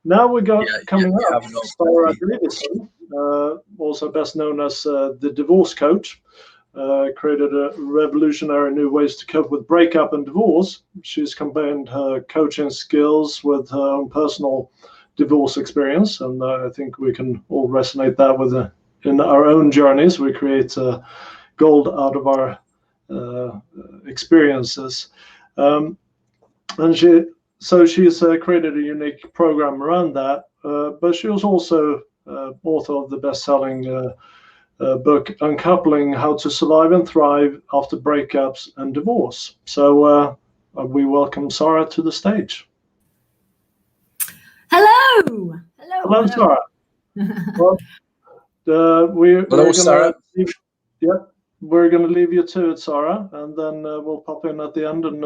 Now we got coming up have not Sarah Davison, also best known as the Divorce Coach. Created a revolutionary new ways to cope with breakup and divorce. She's combined her coaching skills with her own personal divorce experience, and I think we can all resonate that with in our own journeys. We create gold out of our experiences, and she's created a unique program around that. But she was also author of the best-selling book Uncoupling: How to Survive and Thrive After Breakups and Divorce. So we welcome Sarah to the stage. Hello, Sarah. Well, we're going to leave you to it, Sarah, and then we'll pop in at the end and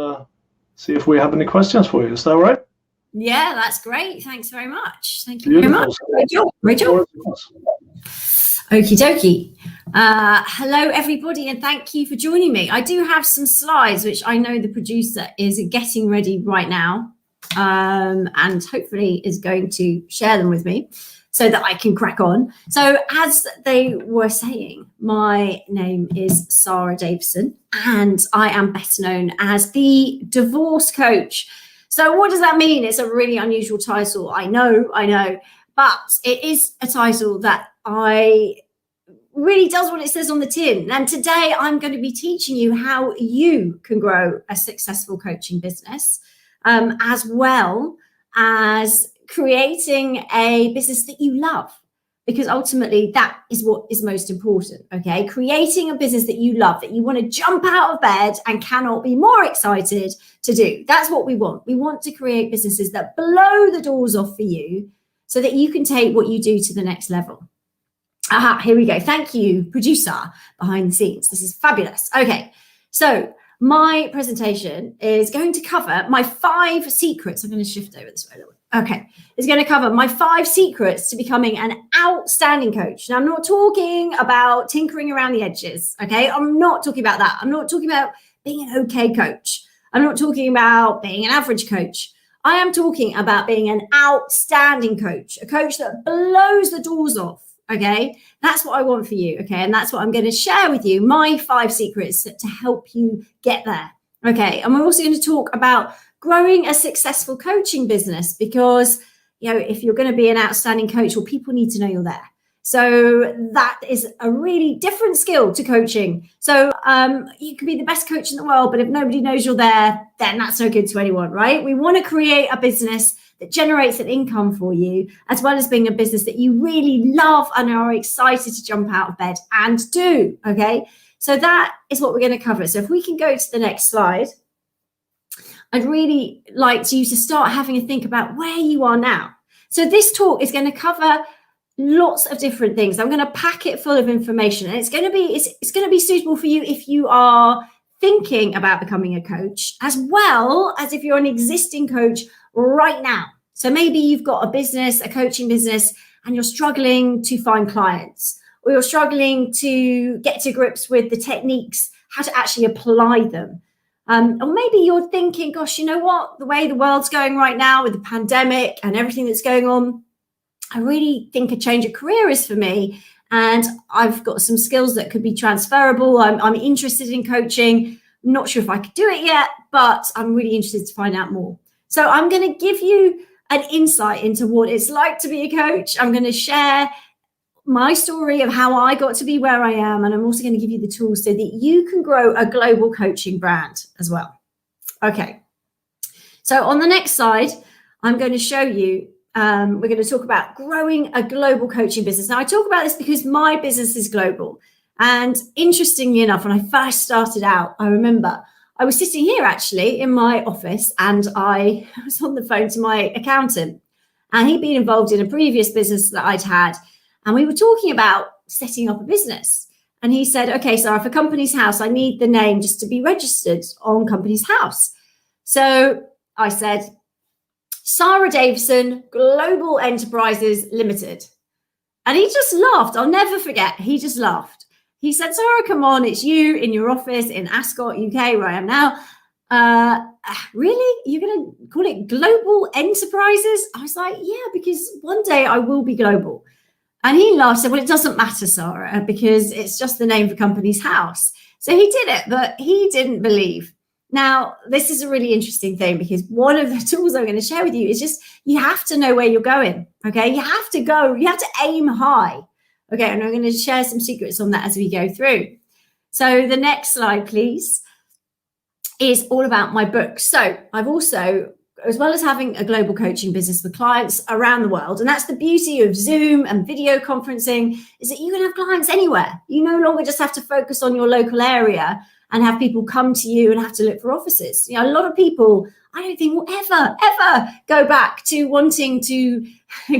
see if we have any questions for you. Is that right? Yeah, that's great. Thanks very much. Thank you very much. Great job. Okie dokie. Hello, everybody, and thank you for joining me. I do have some slides, which I know the producer is getting ready right now, and hopefully is going to share them with me so that I can crack on. So as they were saying, my name is Sarah Davison, and I am best known as the Divorce Coach. So what does that mean? It's a really unusual title. I know, but it is a title that really does what it says on the tin. And today I'm going to be teaching you how you can grow a successful coaching business, as well as creating a business that you love, because ultimately that is what is most important. Okay, creating a business that you love, that you want to jump out of bed and cannot be more excited to do. That's what we want. We want to create businesses that blow the doors off for you so that you can take what you do to the next level. Aha, here we go. Thank you, producer behind the scenes. This is fabulous. Okay, so my presentation is going to cover my 5 secrets. I'm going to shift over this way a little bit. Okay, it's going to cover my 5 secrets to becoming an outstanding coach. Now, I'm not talking about tinkering around the edges. Okay, I'm not talking about that. I'm not talking about being an okay coach. I'm not talking about being an average coach. I am talking about being an outstanding coach, a coach that blows the doors off. Okay, that's what I want for you. Okay, and that's what I'm going to share with you, my 5 secrets to help you get there. Okay, and we're also going to talk about growing a successful coaching business, because, you know, if you're going to be an outstanding coach, well, people need to know you're there. So that is a really different skill to coaching. So you can be the best coach in the world, but if nobody knows you're there, then that's no good to anyone, right? We want to create a business that generates an income for you, as well as being a business that you really love and are excited to jump out of bed and do. Okay, so that is what we're going to cover. So if we can go to the next slide, I'd really like you to start having a think about where you are now. So this talk is going to cover lots of different things. I'm going to pack it full of information, and it's going to be suitable for you if you are thinking about becoming a coach, as well as if you're an existing coach right now. So maybe you've got a business, a coaching business, and you're struggling to find clients, or you're struggling to get to grips with the techniques, how to actually apply them. Or maybe you're thinking, gosh, you know what, the way the world's going right now with the pandemic and everything that's going on, I really think a change of career is for me. And I've got some skills that could be transferable. I'm interested in coaching. I'm not sure if I could do it yet, but I'm really interested to find out more. So I'm going to give you an insight into what it's like to be a coach. I'm going to share my story of how I got to be where I am. And I'm also going to give you the tools so that you can grow a global coaching brand as well. Okay. So on the next slide, I'm going to show you, we're going to talk about growing a global coaching business. Now, I talk about this because my business is global. And interestingly enough, when I first started out, I remember I was sitting here actually in my office, and I was on the phone to my accountant, and he'd been involved in a previous business that I'd had. And we were talking about setting up a business. And he said, okay, Sarah, for Company's House, I need the name just to be registered on Company's House. So I said, Sarah Davison, Global Enterprises Limited. And he just laughed. I'll never forget. He just laughed. He said, Sarah, come on, it's you in your office in Ascot, UK, where I am now. really? You're going to call it global enterprises? I was like, yeah, because one day I will be global. And he laughed, said, well, it doesn't matter, Sarah, because it's just the name of the company's house. So he did it, but he didn't believe. Now, this is a really interesting thing, because one of the tools I'm going to share with you is just, you have to know where you're going. Okay. You have to aim high. Okay. And I'm going to share some secrets on that as we go through. So the next slide, please, is all about my book. So I've also, as well as having a global coaching business with clients around the world, and that's the beauty of Zoom and video conferencing, is that you can have clients anywhere. You no longer just have to focus on your local area and have people come to you and have to look for offices. You know, a lot of people, I don't think, will ever go back to wanting to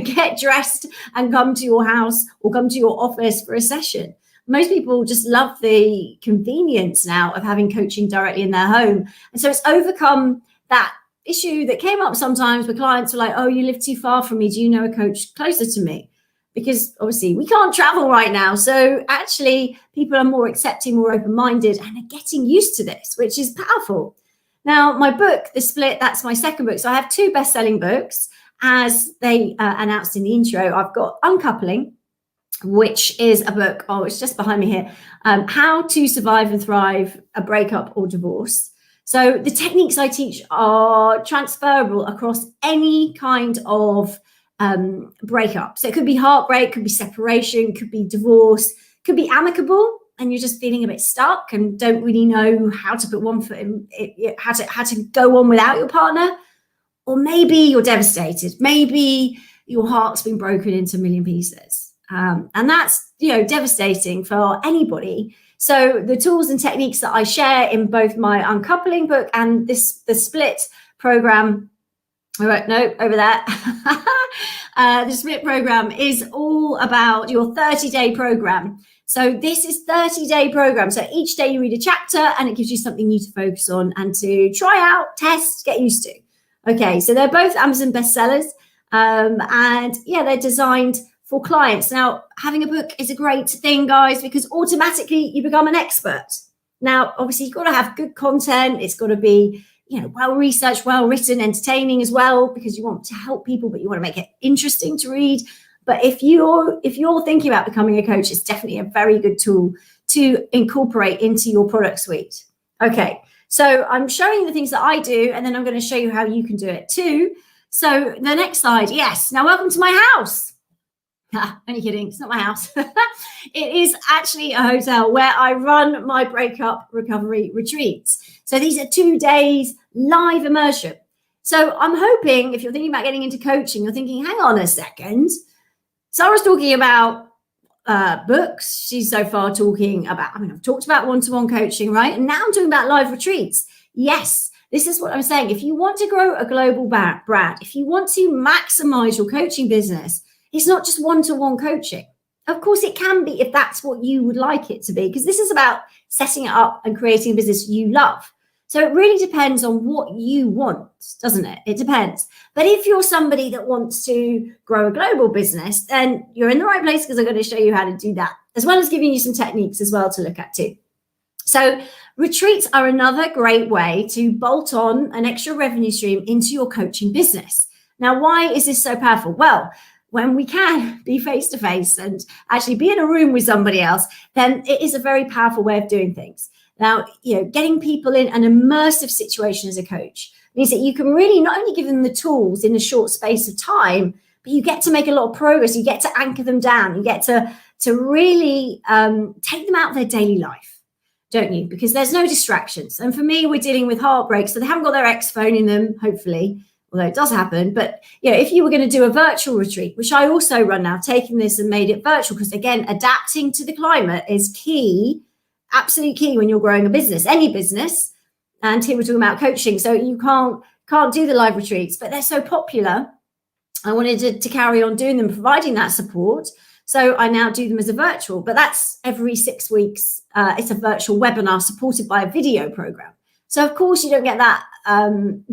get dressed and come to your house or come to your office for a session. Most people just love the convenience now of having coaching directly in their home. And so it's overcome that issue that came up sometimes where clients were like, oh, you live too far from me. Do you know a coach closer to me? Because obviously we can't travel right now. So actually people are more accepting, more open-minded, and are getting used to this, which is powerful. Now, my book, The Split, that's my second book. So I have two best-selling books. As they announced in the intro, I've got Uncoupling, which is a book, it's just behind me here, How to Survive and Thrive a Breakup or Divorce. So the techniques I teach are transferable across any kind of breakup. So it could be heartbreak, could be separation, could be divorce, could be amicable, and you're just feeling a bit stuck and don't really know how to put one foot in, how to go on without your partner. Or maybe you're devastated. Maybe your heart's been broken into a million pieces. And that's, devastating for anybody. So the tools and techniques that I share in both my Uncoupling book and the Split program, all right, no, over there. The Split program is all about your 30-day program. So this is 30-day program. So each day you read a chapter and it gives you something new to focus on and to try out, test, get used to. Okay, so they're both Amazon bestsellers. And yeah, they're designed for clients. Now, having a book is a great thing, guys, because automatically you become an expert. Now, obviously, you've got to have good content. It's got to be, well-researched, well-written, entertaining as well, because you want to help people, but you want to make it interesting to read. But if you're thinking about becoming a coach, it's definitely a very good tool to incorporate into your product suite. Okay, so I'm showing you the things that I do, and then I'm going to show you how you can do it too. So the next slide, yes. Now, welcome to my house. Only kidding, it's not my house. It is actually a hotel where I run my breakup recovery retreats. So these are 2 days live immersion. So I'm hoping if you're thinking about getting into coaching, you're thinking, hang on a second. Sarah's talking about books. She's so far talking about, I've talked about one-to-one coaching, right? And now I'm talking about live retreats. Yes, this is what I'm saying. If you want to grow a global brand, if you want to maximize your coaching business, it's not just one-to-one coaching. Of course, it can be if that's what you would like it to be, because this is about setting it up and creating a business you love. So it really depends on what you want, doesn't it? It depends. But if you're somebody that wants to grow a global business, then you're in the right place, because I'm going to show you how to do that, as well as giving you some techniques as well to look at too. So retreats are another great way to bolt on an extra revenue stream into your coaching business. Now, why is this so powerful? Well, when we can be face-to-face and actually be in a room with somebody else, then it is a very powerful way of doing things. Now, getting people in an immersive situation as a coach means that you can really not only give them the tools in a short space of time, but you get to make a lot of progress. You get to anchor them down. You get to really take them out of their daily life, don't you? Because there's no distractions. And for me, we're dealing with heartbreak, so they haven't got their ex phone in them, hopefully, although it does happen. But if you were going to do a virtual retreat, which I also run now, taking this and made it virtual, because again, adapting to the climate is key, absolute key when you're growing a business, any business. And here we're talking about coaching, so you can't do the live retreats, but they're so popular. I wanted to carry on doing them, providing that support. So I now do them as a virtual, but that's every 6 weeks. It's a virtual webinar supported by a video program. So of course you don't get that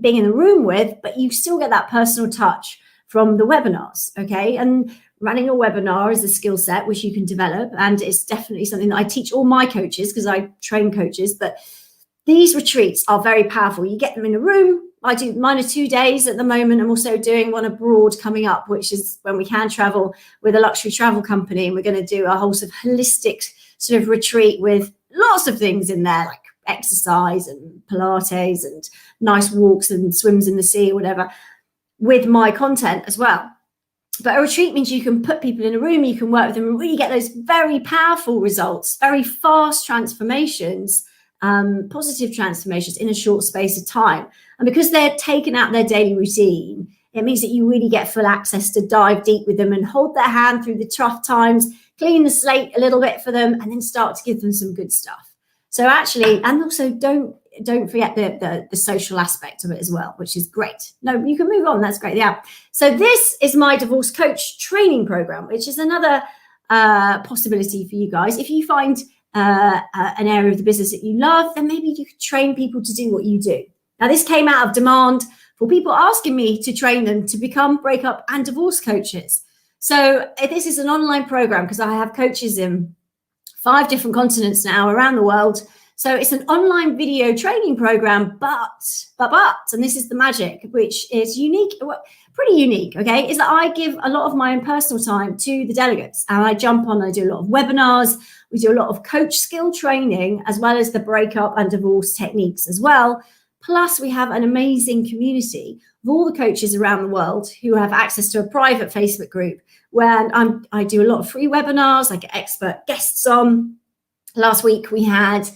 being in the room with, but you still get that personal touch from the webinars, okay? And running a webinar is a skill set which you can develop, and it's definitely something that I teach all my coaches, because I train coaches. But these retreats are very powerful. You get them in a room. I do mine are 2 days at the moment. I'm also doing one abroad coming up, which is when we can travel with a luxury travel company. And we're going to do a whole sort of holistic sort of retreat with lots of things in there, like exercise and Pilates and nice walks and swims in the sea or whatever, with my content as well. But a retreat means you can put people in a room, you can work with them and really get those very powerful results, very fast transformations, positive transformations in a short space of time. And because they're taken out their daily routine, it means that you really get full access to dive deep with them and hold their hand through the tough times, clean the slate a little bit for them, and then start to give them some good stuff. So actually, and also don't forget the social aspect of it as well, which is great. No, you can move on. That's great. Yeah. So this is my divorce coach training program, which is another possibility for you guys. If you find an area of the business that you love, then maybe you could train people to do what you do. Now, this came out of demand for people asking me to train them to become breakup and divorce coaches. So this is an online program because I have coaches in 5 different continents now around the world. So it's an online video training program, but, and this is the magic, which is unique, pretty unique, okay, is that I give a lot of my own personal time to the delegates and I jump on, I do a lot of webinars, we do a lot of coach skill training, as well as the breakup and divorce techniques as well. Plus we have an amazing community of all the coaches around the world who have access to a private Facebook group where I do a lot of free webinars, I get expert guests on. Last week we had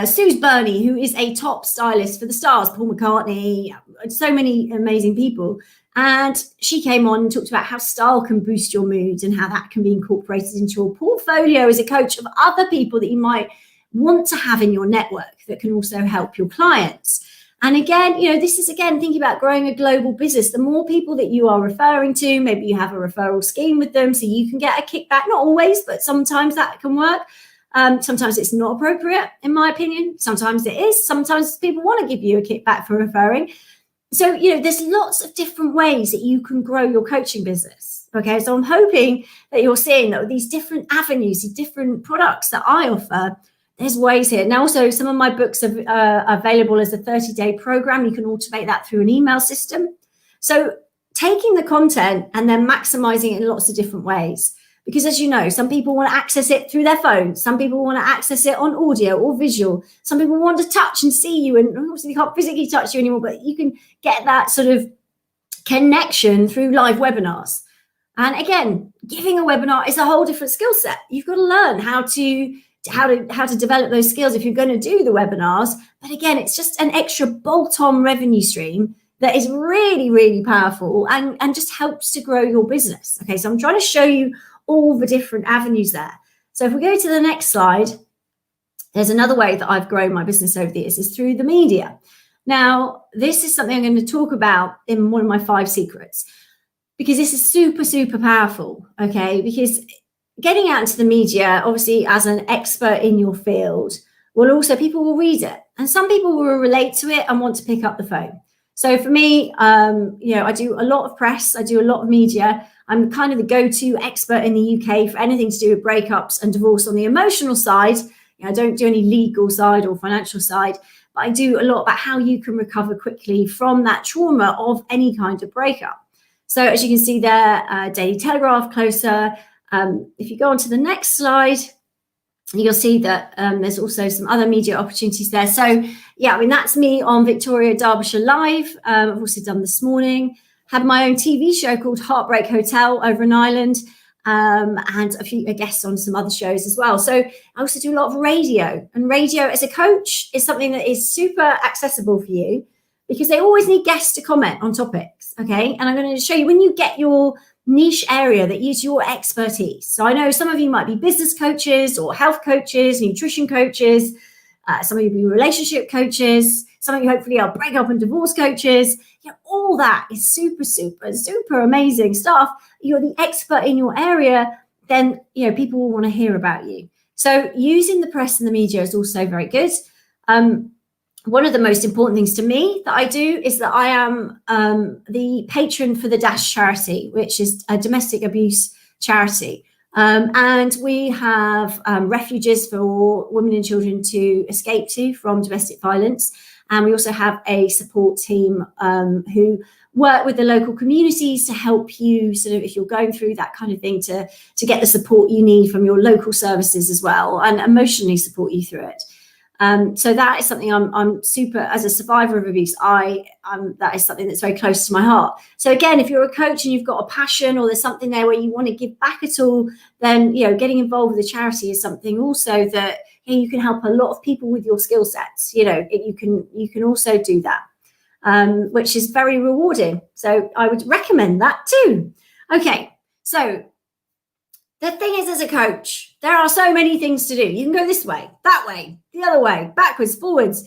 Suze Burney, who is a top stylist for the stars, Paul McCartney, so many amazing people. And she came on and talked about how style can boost your mood and how that can be incorporated into your portfolio as a coach of other people that you might want to have in your network that can also help your clients. And again, this is again thinking about growing a global business. The more people that you are referring to, maybe you have a referral scheme with them so you can get a kickback. Not always, but sometimes that can work. Sometimes it's not appropriate, in my opinion. Sometimes it is. Sometimes people want to give you a kickback for referring. So, there's lots of different ways that you can grow your coaching business. Okay, so I'm hoping that you're seeing that with these different avenues, these different products that I offer, there's ways here. Now, also, some of my books are available as a 30-day program. You can automate that through an email system. So taking the content and then maximizing it in lots of different ways. Because as you know, some people want to access it through their phone. Some people want to access it on audio or visual. Some people want to touch and see you. And obviously, they can't physically touch you anymore, but you can get that sort of connection through live webinars. And again, giving a webinar is a whole different skill set. You've got to learn how to develop those skills if you're going to do the webinars. But again, it's just an extra bolt-on revenue stream that is really, really powerful and just helps to grow your business. Okay, so I'm trying to show you all the different avenues there. So if we go to the next slide, there's another way that I've grown my business over the years is through the media. Now, this is something I'm going to talk about in one of my 5 secrets, because this is super, super powerful, okay? Because getting out into the media, obviously, as an expert in your field, people will read it. And some people will relate to it and want to pick up the phone. So for me, I do a lot of press. I do a lot of media. I'm kind of the go-to expert in the UK for anything to do with breakups and divorce on the emotional side. I don't do any legal side or financial side, but I do a lot about how you can recover quickly from that trauma of any kind of breakup. So as you can see there, Daily Telegraph, Closer. If you go on to the next slide, you'll see that there's also some other media opportunities there. So yeah, that's me on Victoria Derbyshire Live. I've also done This Morning. Had my own TV show called Heartbreak Hotel over in Ireland, and a few guests on some other shows as well. So I also do a lot of radio, and radio as a coach is something that is super accessible for you because they always need guests to comment on topics, okay? And I'm going to show you when you get your niche area that is your expertise. So I know some of you might be business coaches or health coaches, nutrition coaches, some of you be relationship coaches, some of you hopefully are breakup and divorce coaches. All that is super, super, super amazing stuff. You're the expert in your area, then people will want to hear about you. So using the press and the media is also very good. One of the most important things to me that I do is that I am the patron for the Dash charity, which is a domestic abuse charity. And we have refuges for women and children to escape to from domestic violence. And we also have a support team who work with the local communities to help you sort of, if you're going through that kind of thing, to get the support you need from your local services as well, and emotionally support you through it. So that is something I'm super, as a survivor of abuse, that is something that's very close to my heart. So again, if you're a coach and you've got a passion, or there's something there where you want to give back at all, then, you know, getting involved with a charity is something also that, you know, you can help a lot of people with your skill sets. You know, you can also do that, which is very rewarding. So I would recommend that too. Okay, so the thing is, as a coach, there are so many things to do. You can go this way, that way, the other way, backwards, forwards.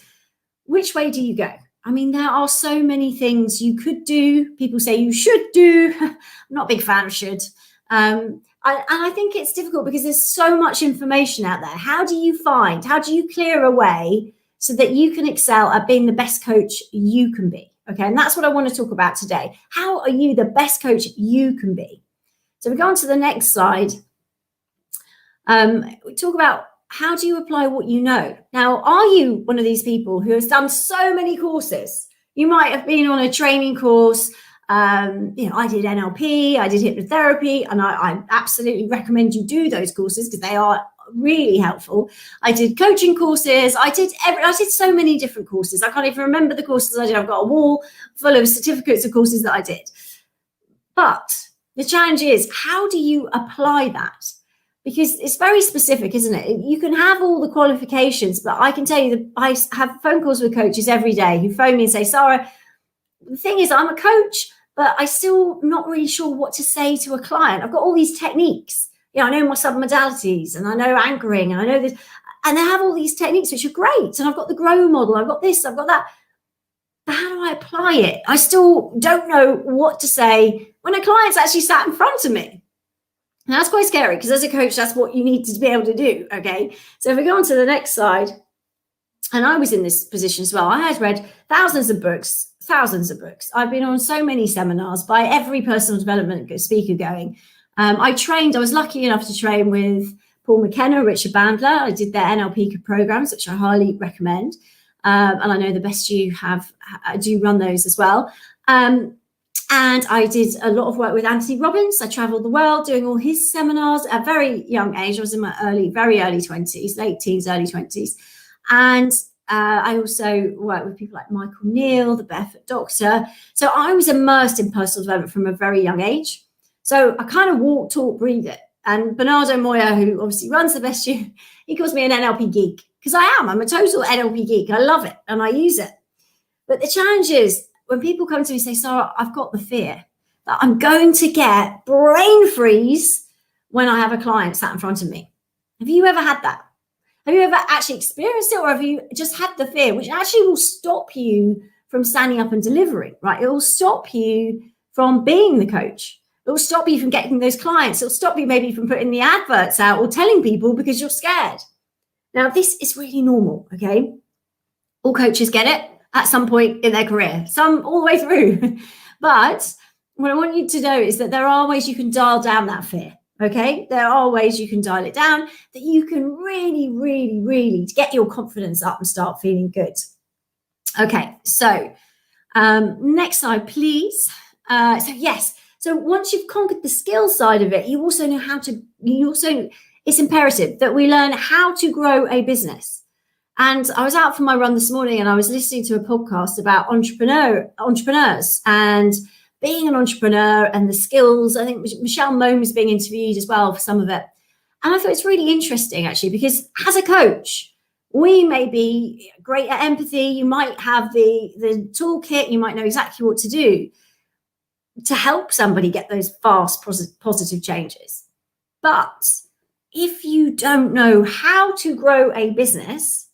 Which way do you go? I mean, there are so many things you could do. People say you should do. I'm not a big fan of should. And I think it's difficult because there's so much information out there. How do you clear a way so that you can excel at being the best coach you can be? Okay, and that's what I want to talk about today. How are you the best coach you can be? So we go on to the next slide. We talk about, how do you apply what you know? Now, are you one of these people who has done so many courses? You might have been on a training course. You know, I did NLP, I did hypnotherapy, and I absolutely recommend you do those courses because they are really helpful. I did coaching courses. I did so many different courses. I can't even remember the courses I did. I've got a wall full of certificates of courses that I did. But the challenge is, how do you apply that? Because it's very specific, isn't it? You can have all the qualifications, but I can tell you that I have phone calls with coaches every day who phone me and say, Sarah, the thing is, I'm a coach, but I still not really sure what to say to a client. I've got all these techniques. You know, I know my submodalities, and I know anchoring, and I know this, and they have all these techniques, which are great. And I've got the grow model. I've got this, I've got that. But how do I apply it? I still don't know what to say when a client's actually sat in front of me. And that's quite scary, because as a coach, that's what you need to be able to do. Okay. So if we go on to the next slide, and I was in this position as well. I had read thousands of books. I've been on so many seminars by every personal development speaker going. I was lucky enough to train with Paul McKenna, Richard Bandler. I did their NLP programs, which I highly recommend. And I know the best you have do run those as well. And I did a lot of work with Anthony Robbins. I traveled the world doing all his seminars at a very young age. I was in my very early 20s, late teens, early 20s. And I also worked with people like Michael Neal, the Barefoot Doctor. So I was immersed in personal development from a very young age. So I kind of walk, talk, breathe it. And Bernardo Moya, who obviously runs the Best You, he calls me an NLP geek, because I am. I'm a total NLP geek. I love it and I use it. But the challenge is, when people come to me and say, Sarah, I've got the fear that I'm going to get brain freeze when I have a client sat in front of me. Have you ever had that? Have you ever actually experienced it, or have you just had the fear, which actually will stop you from standing up and delivering, right? It will stop you from being the coach. It will stop you from getting those clients. It'll stop you maybe from putting the adverts out or telling people because you're scared. Now, this is really normal, okay? All coaches get it at some point in their career, some all the way through. But what I want you to know is that there are ways you can dial down that fear, okay? There are ways you can dial it down, that you can really, really, really get your confidence up and start feeling good. Okay, so next slide, please. So once you've conquered the skill side of it, you also know it's imperative that we learn how to grow a business. And I was out for my run this morning, and I was listening to a podcast about entrepreneurs and being an entrepreneur and the skills. I think Michelle Mone was being interviewed as well for some of it. And I thought it's really interesting, actually, because as a coach, we may be great at empathy. You might have the toolkit. You might know exactly what to do to help somebody get those fast positive changes. But if you don't know how to grow a business,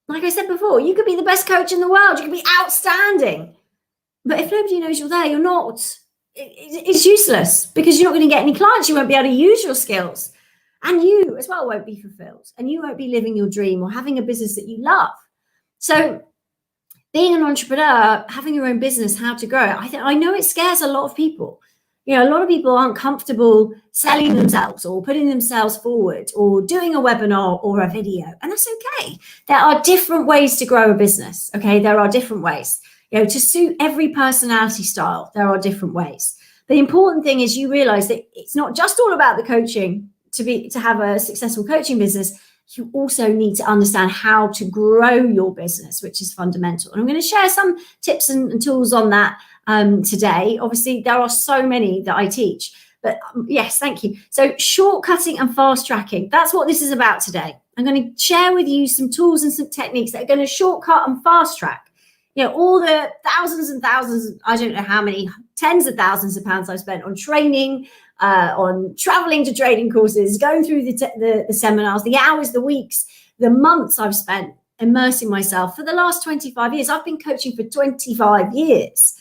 like I said before, you could be the best coach in the world. You could be outstanding. But if nobody knows you're there, you're not. It's useless, because you're not going to get any clients. You won't be able to use your skills. And you as well won't be fulfilled. And you won't be living your dream or having a business that you love. So being an entrepreneur, having your own business, how to grow it, I know it scares a lot of people. You know, a lot of people aren't comfortable selling themselves or putting themselves forward or doing a webinar or a video, and that's okay. There are different ways to grow a business, okay? There are different ways. You know, to suit every personality style, there are different ways. The important thing is you realize that it's not just all about the coaching to have a successful coaching business. You also need to understand how to grow your business, which is fundamental. And I'm going to share some tips and tools on that today. Obviously, there are so many that I teach, but yes, thank you. So shortcutting and fast tracking, that's what this is about today. I'm going to share with you some tools and some techniques that are going to shortcut and fast track. You know, all the thousands and thousands, I don't know how many, tens of thousands of pounds I've spent on training, on traveling to training courses, going through the seminars, the hours, the weeks, the months I've spent immersing myself for the last 25 years. I've been coaching for 25 years.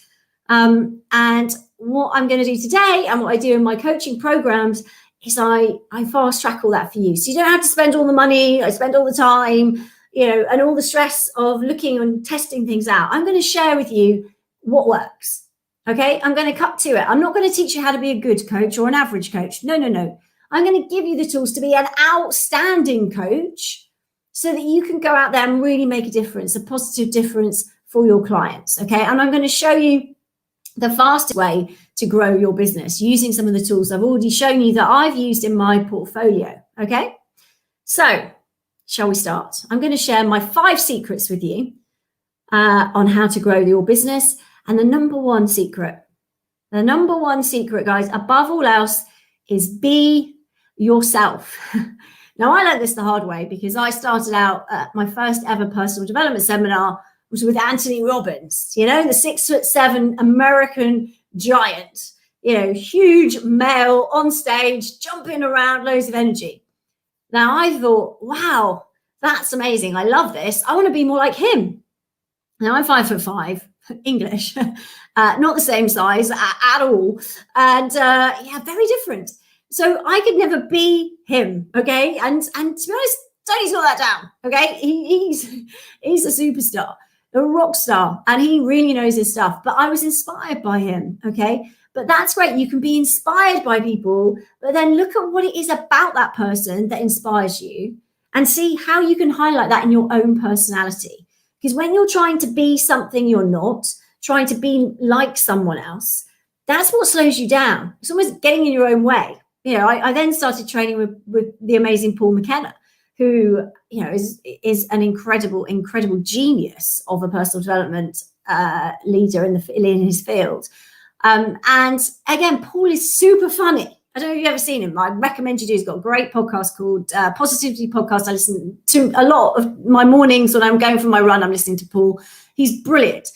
And what I'm going to do today and what I do in my coaching programs is I fast track all that for you. So you don't have to spend all the money, I spend all the time, you know, and all the stress of looking and testing things out. I'm going to share with you what works. Okay, I'm going to cut to it. I'm not going to teach you how to be a good coach or an average coach. No. I'm going to give you the tools to be an outstanding coach so that you can go out there and really make a difference, a positive difference for your clients. Okay, and I'm going to show you the fastest way to grow your business using some of the tools I've already shown you that I've used in my portfolio. Okay, so shall we start? I'm going to share my 5 secrets with you on how to grow your business. And the number one secret, guys, above all else, is be yourself. Now, I learned this the hard way because I started out at my first ever personal development seminar was with Anthony Robbins, you know, the 6'7" American giant, you know, huge male on stage, jumping around, loads of energy. Now, I thought, wow, that's amazing. I love this. I want to be more like him. Now, I'm 5'5", English, not the same size at all. And yeah, very different. So I could never be him, okay? And to be honest, Tony's got that down, okay? He's a superstar, a rock star, and he really knows his stuff. But I was inspired by him, okay? But that's great. You can be inspired by people, but then look at what it is about that person that inspires you and see how you can highlight that in your own personality. Because when you're trying to be something you're not, trying to be like someone else, that's what slows you down. It's almost getting in your own way. You know, I then started training with the amazing Paul McKenna, who, you know, is an incredible genius of a personal development leader in his field. And again, Paul is super funny. I don't know if you've ever seen him. I recommend you do. He's got a great podcast called Positivity Podcast. I listen to a lot of my mornings when I'm going for my run. I'm listening to Paul. He's brilliant.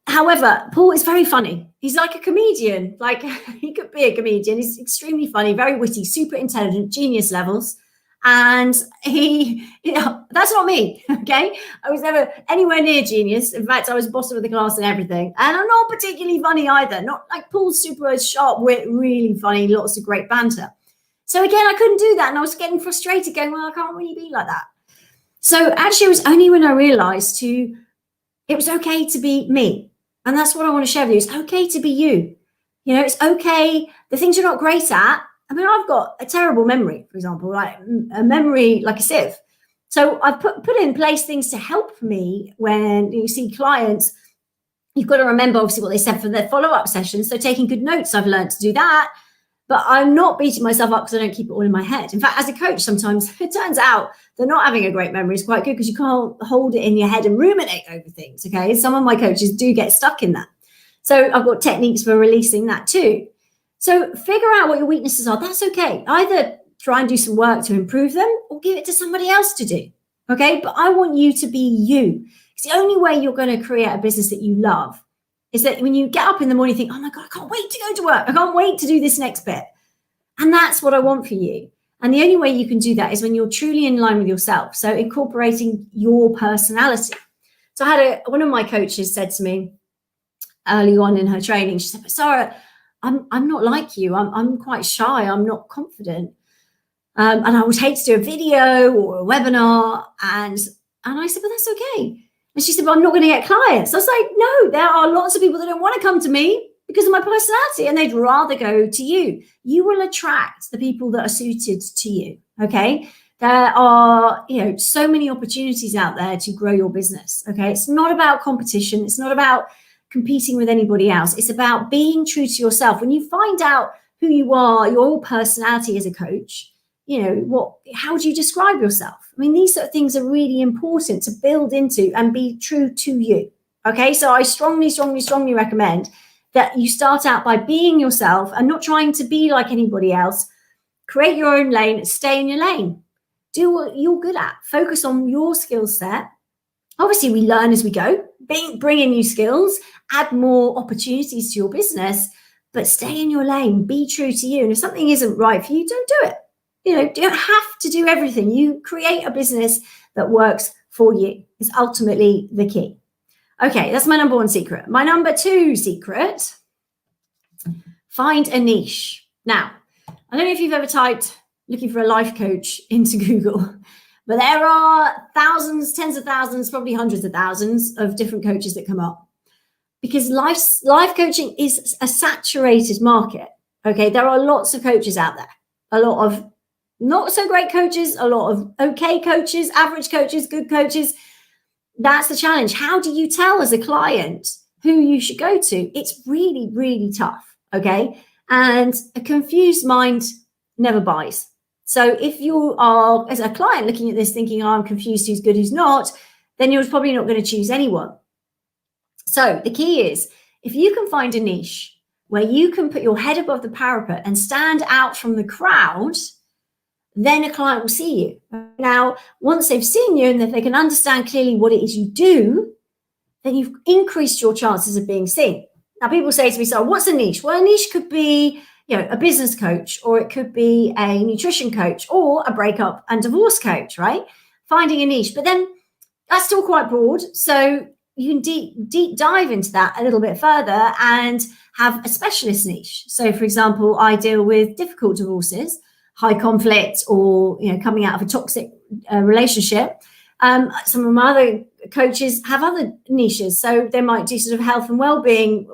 However, Paul is very funny. He's like a comedian. Like, he could be a comedian. He's extremely funny, very witty, super intelligent, genius levels. And he, you know, that's not me, okay? I was never anywhere near genius. In fact, I was bottom of the class and everything. And I'm not particularly funny either. Not like Paul's super sharp wit, really funny, lots of great banter. So again, I couldn't do that. And I was getting frustrated going, well, I can't really be like that. So actually, it was only when I realized it was okay to be me. And that's what I want to share with you. It's okay to be you. You know, it's okay. The things you're not great at. I mean, I've got a terrible memory, for example, like a memory like a sieve. So I've put in place things to help me when you see clients. You've got to remember, obviously, what they said for their follow-up sessions. So taking good notes, I've learned to do that. But I'm not beating myself up because I don't keep it all in my head. In fact, as a coach, sometimes it turns out that not having a great memory is quite good because you can't hold it in your head and ruminate over things, okay? Some of my coaches do get stuck in that. So I've got techniques for releasing that too. So figure out what your weaknesses are. That's okay. Either try and do some work to improve them or give it to somebody else to do, okay? But I want you to be you. It's the only way you're going to create a business that you love is that when you get up in the morning, you think, oh my God, I can't wait to go to work. I can't wait to do this next bit. And that's what I want for you. And the only way you can do that is when you're truly in line with yourself. So incorporating your personality. So I had one of my coaches said to me early on in her training, she said, but Sarah, I'm not like you. I'm quite shy. I'm not confident. And I would hate to do a video or a webinar. And I said, well, that's okay. And she said, well, I'm not going to get clients. I was like, no, there are lots of people that don't want to come to me. because of my personality, and they'd rather go to you. You will attract the people that are suited to you. Okay. There are, so many opportunities out there to grow your business. Okay. It's not about competition. It's not about competing with anybody else. It's about being true to yourself. When you find out who you are, your personality as a coach, how do you describe yourself? I mean, these sort of things are really important to build into and be true to you. Okay. So I strongly, strongly, strongly recommend that you start out by being yourself and not trying to be like anybody else. Create your own lane, stay in your lane. Do what you're good at. Focus on your skill set. Obviously, we learn as we go. Bring in new skills, add more opportunities to your business, but stay in your lane. Be true to you. And if something isn't right for you, don't do it. You don't have to do everything. You create a business that works for you. Is ultimately the key. Okay, that's my number one secret. My number two secret, find a niche. Now, I don't know if you've ever typed looking for a life coach into Google, but there are thousands, tens of thousands, probably hundreds of thousands of different coaches that come up, because life coaching is a saturated market. Okay, there are lots of coaches out there, a lot of not so great coaches, a lot of okay coaches, average coaches, good coaches. That's the challenge. How do you tell as a client who you should go to? It's really, really tough. Okay, and a confused mind never buys. So if you are, as a client, looking at this thinking, I'm confused, who's good, who's not, then you're probably not going to choose anyone. So the key is, if you can find a niche where you can put your head above the parapet and stand out from the crowd, then a client will see you. Now, once they've seen you and that they can understand clearly what it is you do, then you've increased your chances of being seen. Now, people say to me, so what's a niche? Well, a niche could be a business coach, or it could be a nutrition coach, or a breakup and divorce coach, right? Finding a niche. But then that's still quite broad. So you can deep dive into that a little bit further and have a specialist niche. So, for example, I deal with difficult divorces, high conflict, or coming out of a toxic relationship. Some of my other coaches have other niches. So they might do sort of health and well-being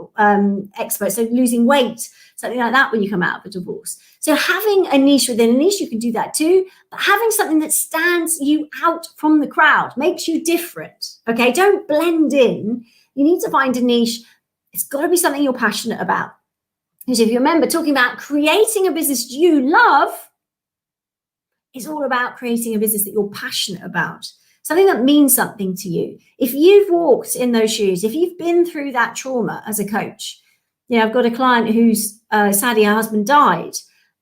experts, so losing weight, something like that when you come out of a divorce. So having a niche within a niche, you can do that too. But having something that stands you out from the crowd, makes you different. Okay, don't blend in. You need to find a niche. It's got to be something you're passionate about. Because if you remember talking about creating a business you love, it's all about creating a business that you're passionate about. Something that means something to you. If you've walked in those shoes, if you've been through that trauma as a coach, I've got a client who's sadly, her husband died,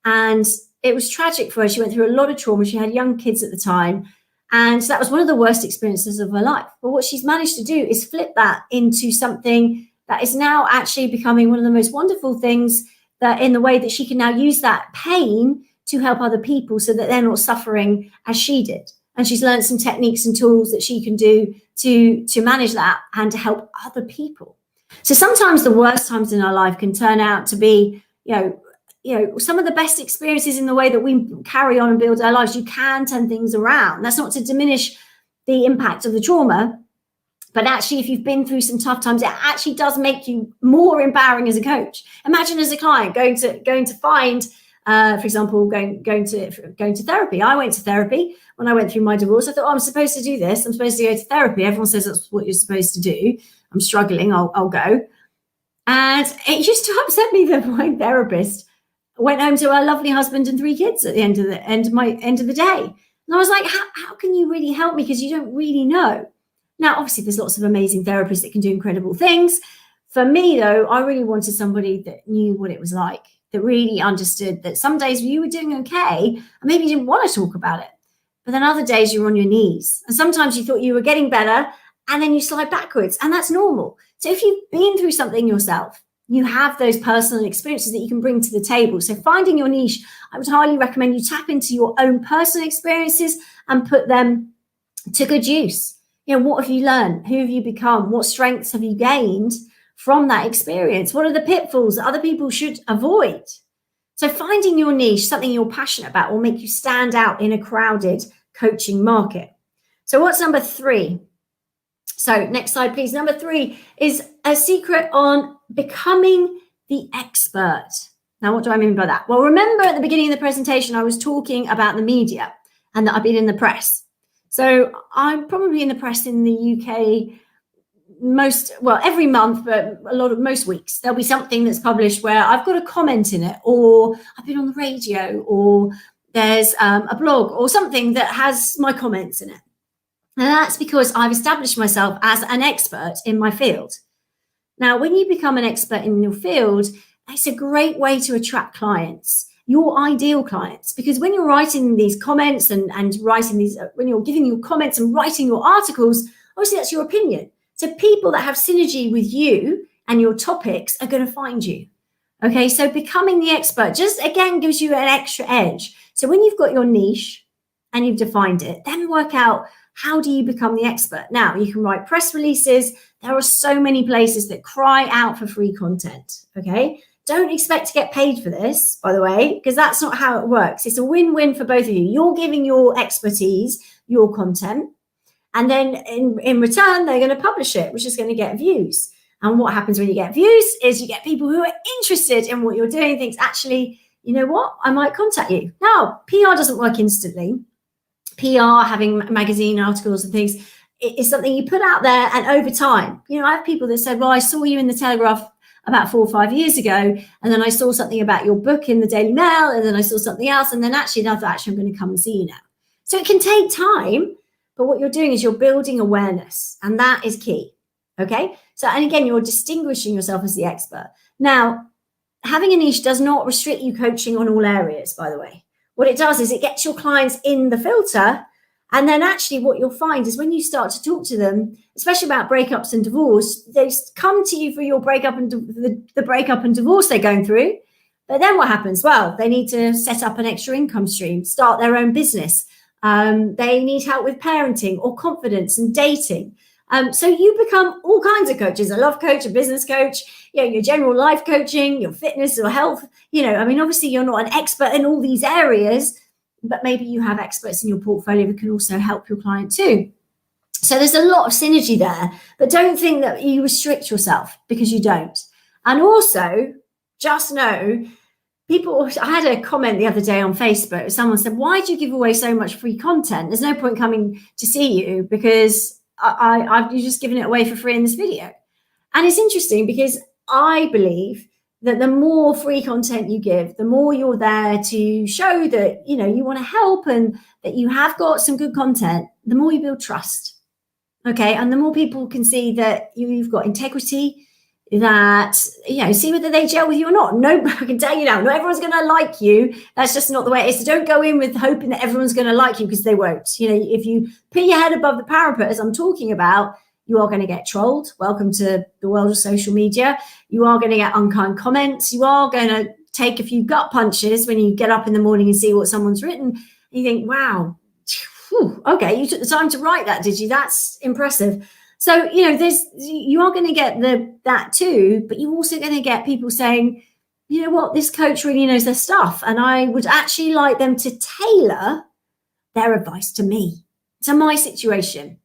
and it was tragic for her. She went through a lot of trauma. She had young kids at the time, and that was one of the worst experiences of her life. But what she's managed to do is flip that into something that is now actually becoming one of the most wonderful things, that in the way that she can now use that pain to help other people so that they're not suffering as she did. And she's learned some techniques and tools that she can do to manage that and to help other people. So sometimes the worst times in our life can turn out to be, some of the best experiences in the way that we carry on and build our lives. You can turn things around. That's not to diminish the impact of the trauma, but actually, if you've been through some tough times, it actually does make you more empowering as a coach. Imagine as a client going to find, for example, going to therapy. I went to therapy when I went through my divorce. I thought, I'm supposed to do this. I'm supposed to go to therapy. Everyone says that's what you're supposed to do. I'm struggling. I'll go. And it used to upset me that my therapist went home to her lovely husband and 3 kids at the end of the day. And I was like, how can you really help me? Because you don't really know. Now, obviously, there's lots of amazing therapists that can do incredible things. For me, though, I really wanted somebody that knew what it was like, that really understood that some days you were doing okay, and maybe you didn't want to talk about it. But then other days you were on your knees. And sometimes you thought you were getting better, and then you slide backwards, and that's normal. So if you've been through something yourself, you have those personal experiences that you can bring to the table. So finding your niche, I would highly recommend you tap into your own personal experiences and put them to good use. What have you learned? Who have you become? What strengths have you gained from that experience? What are the pitfalls that other people should avoid? So finding your niche, something you're passionate about, will make you stand out in a crowded coaching market. So what's number 3? So next slide, please. Number 3 is a secret on becoming the expert. Now, what do I mean by that? Well, remember at the beginning of the presentation, I was talking about the media and that I've been in the press. So I'm probably in the press in the UK every month, but most weeks. There'll be something that's published where I've got a comment in it, or I've been on the radio, or there's a blog or something that has my comments in it. And that's because I've established myself as an expert in my field. Now, when you become an expert in your field, it's a great way to attract clients, your ideal clients, because when you're writing these comments and writing these, when you're giving your comments and writing your articles, obviously that's your opinion. So people that have synergy with you and your topics are going to find you. Okay, so becoming the expert just again gives you an extra edge. So when you've got your niche and you've defined it, then work out, how do you become the expert? Now, you can write press releases. There are so many places that cry out for free content, okay? Don't expect to get paid for this, by the way, because that's not how it works. It's a win-win for both of you. You're giving your expertise, your content, and then in return, they're going to publish it, which is going to get views. And what happens when you get views is you get people who are interested in what you're doing, thinks, actually, you know what, I might contact you. Now, PR doesn't work instantly. PR, having magazine articles and things, is something you put out there, and over time, I have people that said, well, I saw you in the Telegraph about 4 or 5 years ago, and then I saw something about your book in the Daily Mail, and then I saw something else, and then actually I thought, I'm going to come and see you now. So it can take time, but what you're doing is you're building awareness, and that is key, okay? So, and again, you're distinguishing yourself as the expert. Now, having a niche does not restrict you coaching on all areas, by the way. What it does is it gets your clients in the filter, and then actually what you'll find is when you start to talk to them, especially about breakups and divorce, they come to you for your breakup and the breakup and divorce they're going through. But then what happens? Well, they need to set up an extra income stream, start their own business. They need help with parenting or confidence and dating. So you become all kinds of coaches, a love coach, a business coach, your general life coaching, your fitness or health. Obviously you're not an expert in all these areas, but maybe you have experts in your portfolio who can also help your client too. So there's a lot of synergy there, but don't think that you restrict yourself, because you don't. And also just know, I had a comment the other day on Facebook. Someone said, why do you give away so much free content? There's no point coming to see you because you're just giving it away for free in this video. And it's interesting because I believe that the more free content you give, the more you're there to show that, you want to help and that you have got some good content, the more you build trust. Okay. And the more people can see that you've got integrity, that, see whether they gel with you or not. No, I can tell you now, not everyone's going to like you. That's just not the way it is. So don't go in with hoping that everyone's going to like you, because they won't. If you put your head above the parapet, as I'm talking about, you are going to get trolled. Welcome to the world of social media. You are going to get unkind comments. You are going to take a few gut punches when you get up in the morning and see what someone's written. And you think, wow, okay, you took the time to write that, did you? That's impressive. So, you are going to get that too, but you're also going to get people saying, you know what, this coach really knows their stuff. And I would actually like them to tailor their advice to me, to my situation.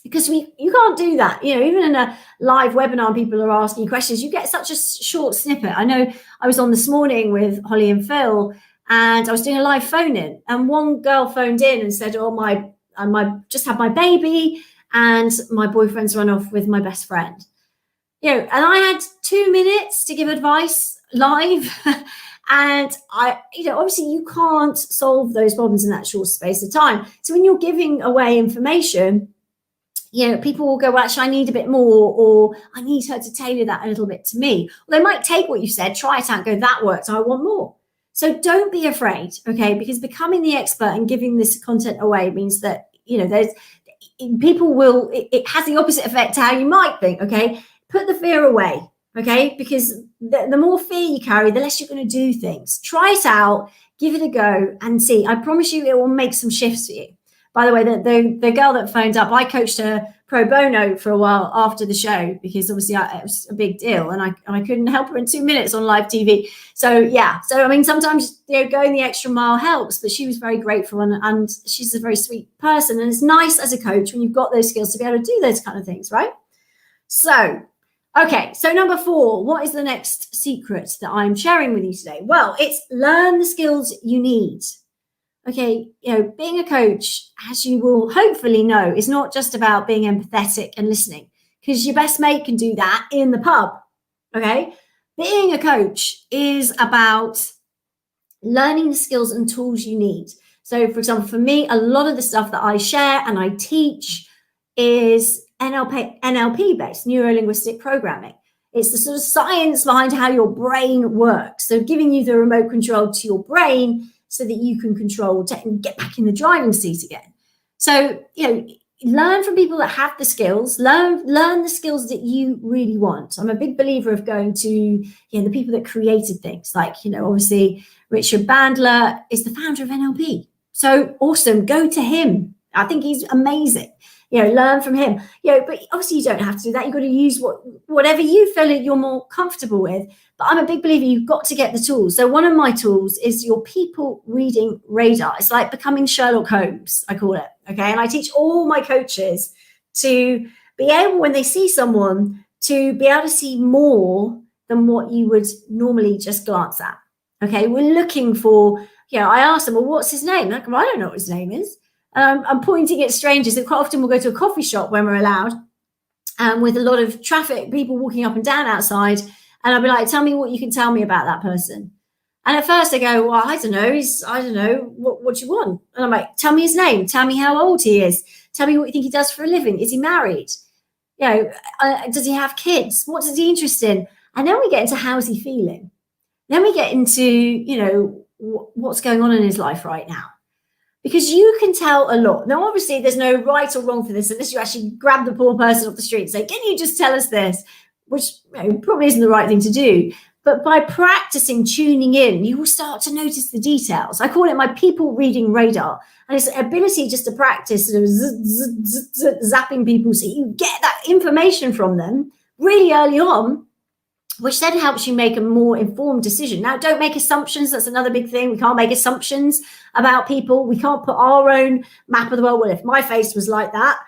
Because you can't do that. Even in a live webinar, people are asking questions. You get such a short snippet. I know I was on this morning with Holly and Phil, and I was doing a live phone in, and one girl phoned in and said, oh, I just had my baby, and my boyfriend's run off with my best friend. And I had 2 minutes to give advice live. And obviously you can't solve those problems in that short space of time. So when you're giving away information, people will go, well, actually, I need a bit more, or I need her to tailor that a little bit to me. Well, they might take what you said, try it out, and go, that works, I want more. So don't be afraid, okay? Because becoming the expert and giving this content away means that, it has the opposite effect to how you might think, okay? Put the fear away, okay? Because the more fear you carry, the less you're going to do things. Try it out, give it a go, and see. I promise you it will make some shifts for you. By the way, the girl that phoned up, I coached her pro bono for a while after the show, because obviously it was a big deal, and I couldn't help her in 2 minutes on live TV. So yeah, sometimes going the extra mile helps, but she was very grateful, and she's a very sweet person, and it's nice as a coach when you've got those skills to be able to do those kind of things, right? So Okay, so number 4, what is the next secret that I'm sharing with you today? Well, it's learn the skills you need. Okay, being a coach, as you will hopefully know, is not just about being empathetic and listening, because your best mate can do that in the pub. Okay, being a coach is about learning the skills and tools you need. So, for example, for me, a lot of the stuff that I share and I teach is NLP based, neuro-linguistic programming. It's the sort of science behind how your brain works. So giving you the remote control to your brain so that you can control and get back in the driving seat again. So, learn from people that have the skills, learn the skills that you really want. I'm a big believer of going to, the people that created things, like, obviously Richard Bandler is the founder of NLP. So awesome. Go to him. I think he's amazing. Learn from him. But obviously you don't have to do that. You've got to use whatever you feel that you're more comfortable with. But I'm a big believer you've got to get the tools. So one of my tools is your people reading radar. It's like becoming Sherlock Holmes, I call it. Okay. And I teach all my coaches to be able, when they see someone, to be able to see more than what you would normally just glance at. Okay. We're looking for, I ask them, well, what's his name? Like, well, I don't know what his name is. I'm pointing at strangers. And quite often we'll go to a coffee shop when we're allowed, with a lot of traffic, people walking up and down outside. And I'll be like, tell me what you can tell me about that person. And at first they go, well, I don't know, what do you want? And I'm like, tell me his name. Tell me how old he is. Tell me what you think he does for a living. Is he married? Does he have kids? What is he interested in? And then we get into how's he feeling? Then we get into, what's going on in his life right now. Because you can tell a lot. Now, obviously, there's no right or wrong for this unless you actually grab the poor person off the street and say, can you just tell us this? Which probably isn't the right thing to do. But by practicing tuning in, you will start to notice the details. I call it my people reading radar. And it's an ability just to practice sort of zapping people so you get that information from them really early on, which then helps you make a more informed decision. Now, don't make assumptions. That's another big thing. We can't make assumptions about people. We can't put our own map of the world. Well, if my face was like that,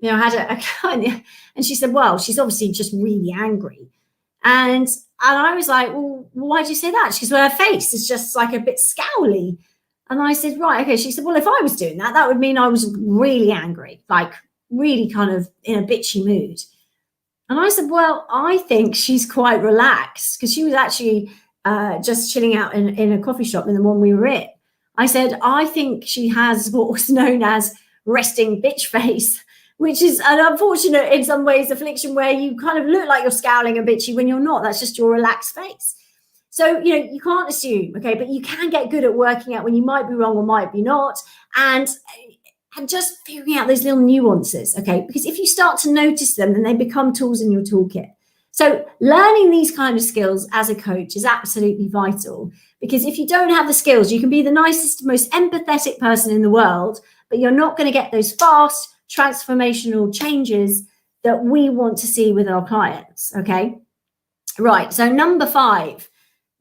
I had a kind of, and she said, well, she's obviously just really angry. And I was like, well, why do you say that? She goes, well, her face is just like a bit scowly. And I said, right, okay. She said, well, if I was doing that, that would mean I was really angry, like really kind of in a bitchy mood. And I said, well, I think she's quite relaxed, because she was actually just chilling out in a coffee shop in the one we were in. I said, I think she has what was known as resting bitch face, which is an unfortunate, in some ways, affliction where you kind of look like you're scowling and bitchy when you're not. That's just your relaxed face. So, you can't assume, okay, but you can get good at working out when you might be wrong or might be not. And just figuring out those little nuances, okay? Because if you start to notice them, then they become tools in your toolkit. So learning these kind of skills as a coach is absolutely vital, because if you don't have the skills, you can be the nicest, most empathetic person in the world, but you're not going to get those fast transformational changes that we want to see with our clients, okay? Right, so number 5.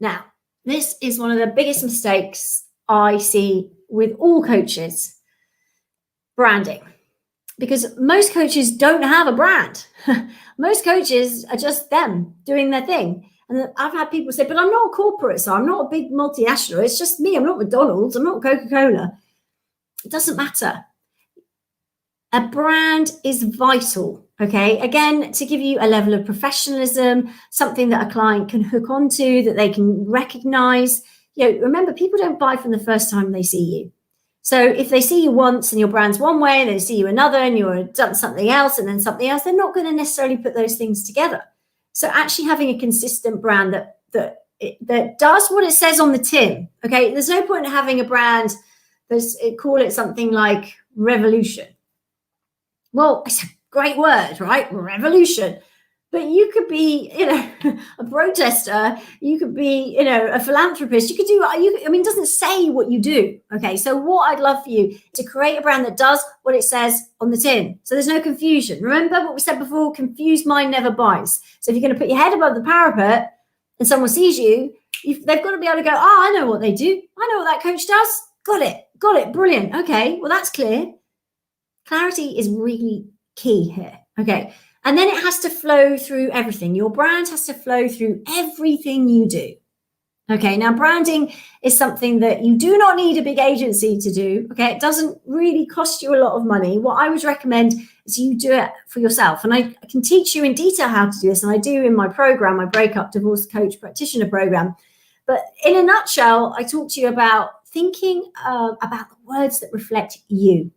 Now, this is one of the biggest mistakes I see with all coaches. Branding, because most coaches don't have a brand. Most coaches are just them doing their thing. And I've had people say, but I'm not a corporate, so I'm not a big multinational. It's just me. I'm not McDonald's. I'm not Coca-Cola. It doesn't matter. A brand is vital, okay? Again, to give you a level of professionalism, something that a client can hook onto, that they can recognize. Remember, people don't buy from the first time they see you. So if they see you once and your brand's one way, and they see you another and you're done something else and then something else, they're not going to necessarily put those things together. So actually having a consistent brand that does what it says on the tin, okay? There's no point in having a brand call it something like revolution. Well, it's a great word, right? Revolution. But you could be, a protester. You could be, a philanthropist. You could do, it doesn't say what you do. Okay. So what I'd love for you is to create a brand that does what it says on the tin. So there's no confusion. Remember what we said before, confused mind never buys. So if you're going to put your head above the parapet and someone sees you, they've got to be able to go, oh, I know what they do. I know what that coach does. Got it. Brilliant. Okay. Well, that's clear. Clarity is really key here. Okay. And then it has to flow through everything. Your brand has to flow through everything you do. Okay, now branding is something that you do not need a big agency to do. Okay, it doesn't really cost you a lot of money. What I would recommend is you do it for yourself. And I can teach you in detail how to do this. And I do in my program, my Breakup Divorce Coach Practitioner program. But in a nutshell, I talk to you about thinking about the words that reflect you.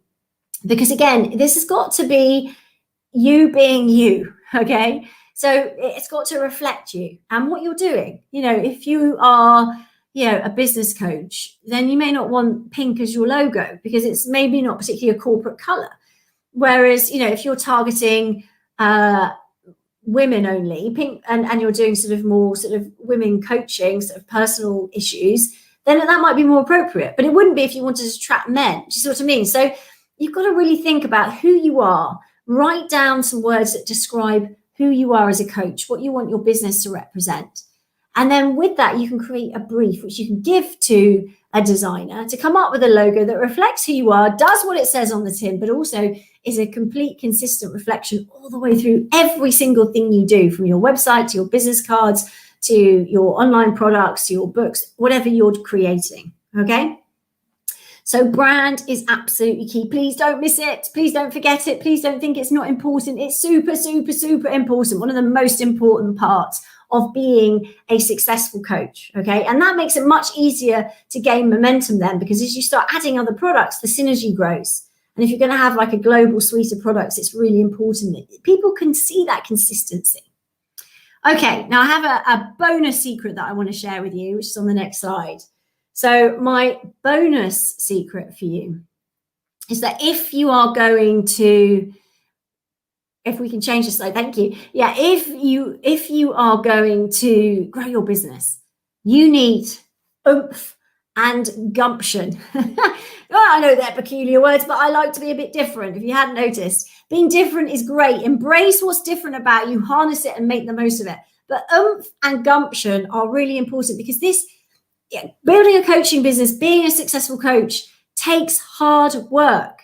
Because again, this has got to be you being you, okay? So it's got to reflect you and what you're doing. You know, if you are, you know, a business coach, then you may not want pink as your logo because it's maybe not particularly a corporate color. Whereas, you know, if you're targeting women only, pink, and you're doing sort of more sort of women coaching, sort of personal issues, then that might be more appropriate. But it wouldn't be if you wanted to attract men. Do you see what I mean? So you've got to really think about who you are. Write down some words that describe who you are as a coach, what you want your business to represent. And then with that, you can create a brief, which you can give to a designer to come up with a logo that reflects who you are, does what it says on the tin, but also is a complete, consistent reflection all the way through every single thing you do, from your website to your business cards, to your online products, to your books, whatever you're creating, okay? So brand is absolutely key. Please don't miss it. Please don't forget it. Please don't think it's not important. It's super, super, super important. One of the most important parts of being a successful coach, okay? And that makes it much easier to gain momentum then, because as you start adding other products, the synergy grows. And if you're going to have like a global suite of products, it's really important that people can see that consistency. Okay, now I have a bonus secret that I want to share with you, which is on the next slide. So my bonus secret for you is that if you are going to, if we can change the slide, thank you. Yeah, if you are going to grow your business, you need oomph and gumption. Well, I know they're peculiar words, but I like to be a bit different. If you hadn't noticed, being different is great. Embrace what's different about you, harness it and make the most of it. But oomph and gumption are really important because this, building a coaching business, being a successful coach takes hard work.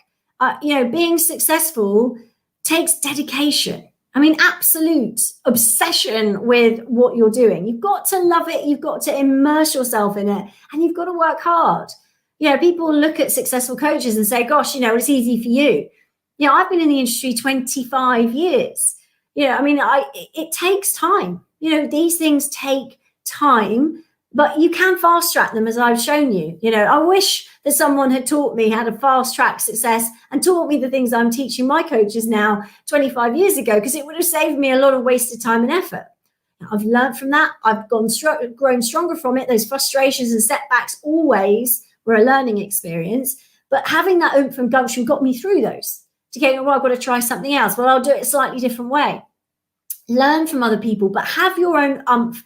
Being successful takes dedication. I mean, absolute obsession with what you're doing. You've got to love it. You've got to immerse yourself in it, and you've got to work hard. People look at successful coaches and say, gosh, it's easy for you. I've been in the industry 25 years. It takes time. These things take time, but you can fast track them, as I've shown you. I wish that someone had taught me how to fast track success and taught me the things I'm teaching my coaches now 25 years ago, because it would have saved me a lot of wasted time and effort. I've learned from that. I've grown stronger from it. Those frustrations and setbacks always were a learning experience, but having that oomph and gumption got me through those. Okay, well, I've got to try something else. Well, I'll do it a slightly different way. Learn from other people, but have your own oomph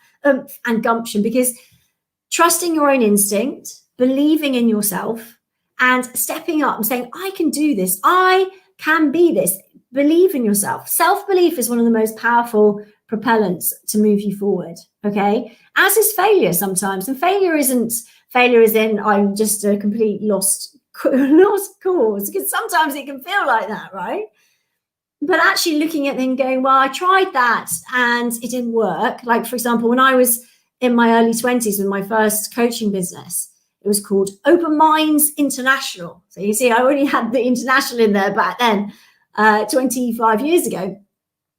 and gumption, because trusting your own instinct, believing in yourself, and stepping up and saying, I can do this. I can be this. Believe in yourself. Self-belief is one of the most powerful propellants to move you forward, okay? As is failure sometimes. And failure is in I'm just a complete lost cause, because sometimes it can feel like that, right? But actually looking at it and going, well, I tried that and it didn't work. Like, for example, when I was in my early 20s with my first coaching business, it was called Open Minds International. So you see, I already had the international in there back then, 25 years ago.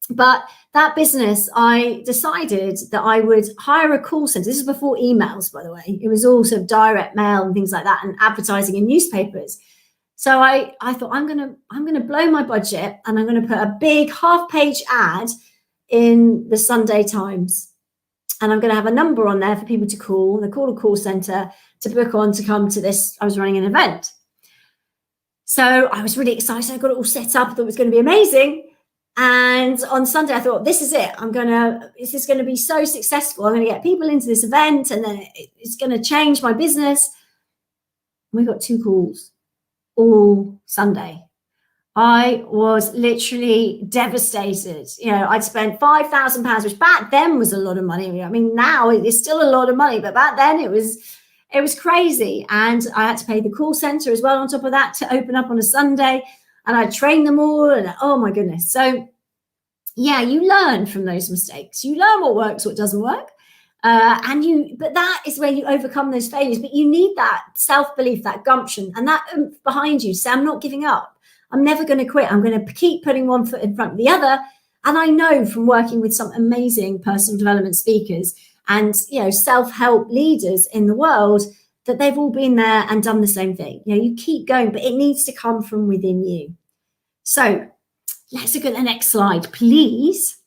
But that business, I decided that I would hire a call center. This is before emails, by the way. It was all sort of direct mail and things like that, and advertising in newspapers. So I thought, I'm gonna blow my budget, and I'm gonna put a big half-page ad in the Sunday Times. And I'm going to have a number on there for people to call. They call a call center to book on to come to this. I was running an event. So I was really excited. I got it all set up. I thought it was going to be amazing. And on Sunday, I thought, this is it. This is going to be so successful. I'm going to get people into this event, and then it's going to change my business. We got 2 calls all Sunday. I was literally devastated. I'd spent £5,000, which back then was a lot of money. I mean, now it's still a lot of money, but back then it was crazy. And I had to pay the call center as well on top of that to open up on a Sunday. And I trained them all, and oh my goodness. So yeah, you learn from those mistakes. You learn what works, what doesn't work. But that is where you overcome those failures. But you need that self-belief, that gumption, and that oomph behind you. So I'm not giving up. I'm never going to quit. I'm going to keep putting one foot in front of the other. And I know from working with some amazing personal development speakers and, self-help leaders in the world that they've all been there and done the same thing. You keep going, but it needs to come from within you. So let's look at the next slide, please.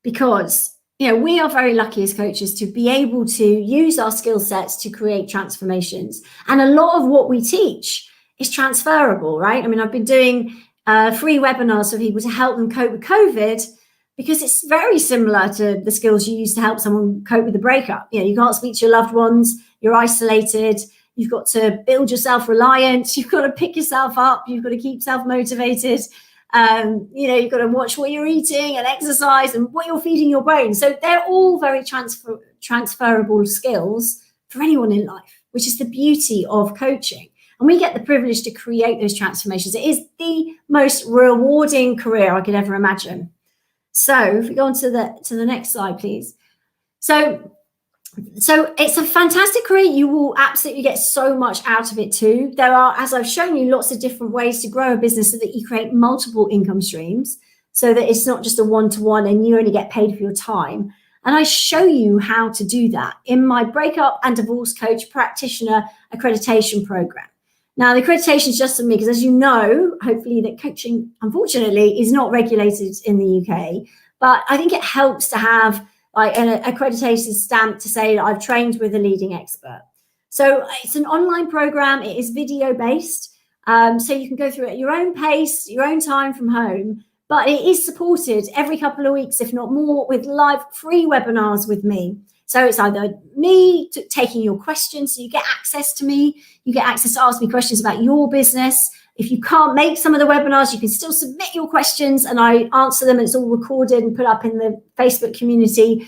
Because we are very lucky as coaches to be able to use our skill sets to create transformations. And a lot of what we teach is transferable, right? I mean, I've been doing free webinars for people to help them cope with COVID because it's very similar to the skills you use to help someone cope with a breakup. You can't speak to your loved ones, you're isolated, you've got to build your self-reliance, you've got to pick yourself up, you've got to keep self-motivated. You've got to watch what you're eating and exercise and what you're feeding your brain. So they're all very transferable skills for anyone in life, which is the beauty of coaching. And we get the privilege to create those transformations. It is the most rewarding career I could ever imagine. So if we go on to the next slide, please. So it's a fantastic career. You will absolutely get so much out of it too. There are, as I've shown you, lots of different ways to grow a business so that you create multiple income streams so that it's not just a one-to-one and you only get paid for your time. And I show you how to do that in my Breakup and Divorce Coach Practitioner Accreditation Program. Now, the accreditation is just for me because, as you know, hopefully that coaching, unfortunately, is not regulated in the UK. But I think it helps to have like an accreditation stamp to say that I've trained with a leading expert. So it's an online program. It is video based. So you can go through it at your own pace, your own time from home. But it is supported every couple of weeks, if not more, with live free webinars with me. So it's either me taking your questions, so you get access to me, you get access to ask me questions about your business. If you can't make some of the webinars, you can still submit your questions and I answer them. It's all recorded and put up in the Facebook community